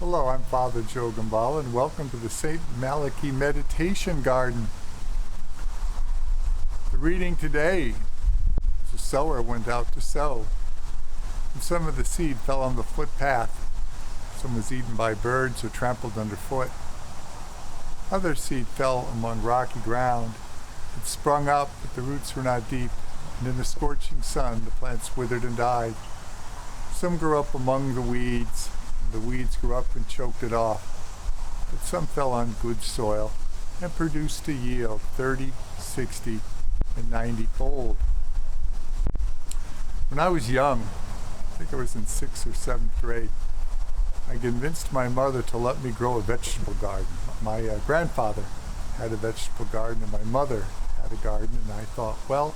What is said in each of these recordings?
Hello, I'm Father Joe Gambala, and welcome to the St. Malachi Meditation Garden. The reading today is a sower went out to sow, and some of the seed fell on the footpath. Some was eaten by birds or trampled underfoot. Other seed fell among rocky ground. It sprung up, but the roots were not deep, and in the scorching sun the plants withered and died. Some grew up among the weeds. The weeds grew up and choked it off, but some fell on good soil and produced a yield 30, 60, and 90-fold. When I was young, I think I was in 6th or 7th grade, I convinced my mother to let me grow a vegetable garden. My grandfather had a vegetable garden and my mother had a garden, and I thought, well,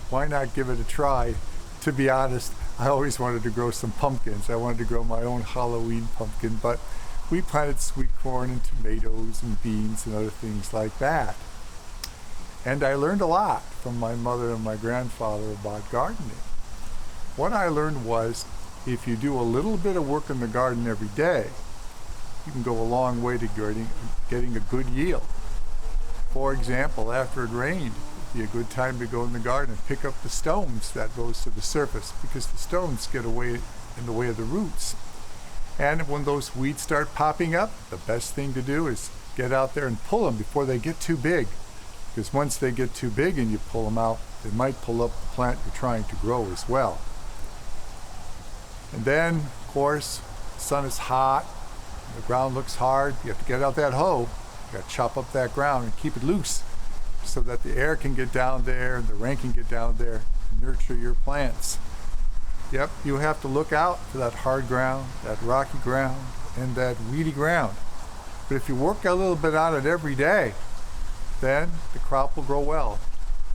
why not give it a try? To be honest, I always wanted to grow some pumpkins. I wanted to grow my own Halloween pumpkin, but we planted sweet corn and tomatoes and beans and other things like that. And I learned a lot from my mother and my grandfather about gardening. What I learned was, if you do a little bit of work in the garden every day, you can go a long way to getting a good yield. For example, after it rained, be a good time to go in the garden and pick up the stones that rose to the surface, because the stones get away in the way of the roots. And when those weeds start popping up, the best thing to do is get out there and pull them before they get too big, because once they get too big and you pull them out, they might pull up the plant you're trying to grow as well. And then, of course, the sun is hot, the ground looks hard, you have to get out that hoe, you got to chop up that ground and keep it loose, so that the air can get down there and the rain can get down there and nurture your plants. Yep, you have to look out for that hard ground, that rocky ground, and that weedy ground. But if you work a little bit on it every day, then the crop will grow well.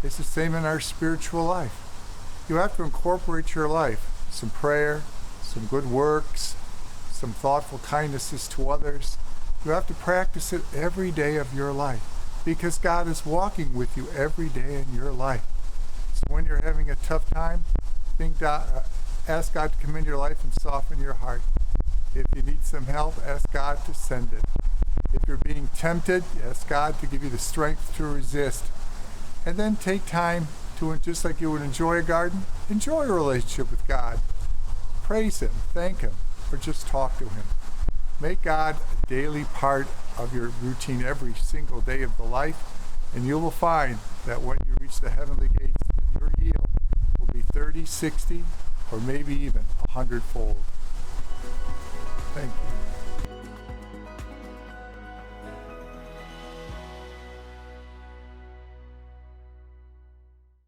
It's the same in our spiritual life. You have to incorporate your life, some prayer, some good works, some thoughtful kindnesses to others. You have to practice it every day of your life, because God is walking with you every day in your life. So when you're having a tough time, ask God to come into your life and soften your heart. If you need some help, ask God to send it. If you're being tempted, ask God to give you the strength to resist. And then take time to, just like you would enjoy a garden, enjoy a relationship with God. Praise Him, thank Him, or just talk to Him. Make God a daily part of your routine every single day of the life, and you will find that when you reach the heavenly gates, that your yield will be 30, 60, or maybe even 100-fold. Thank you.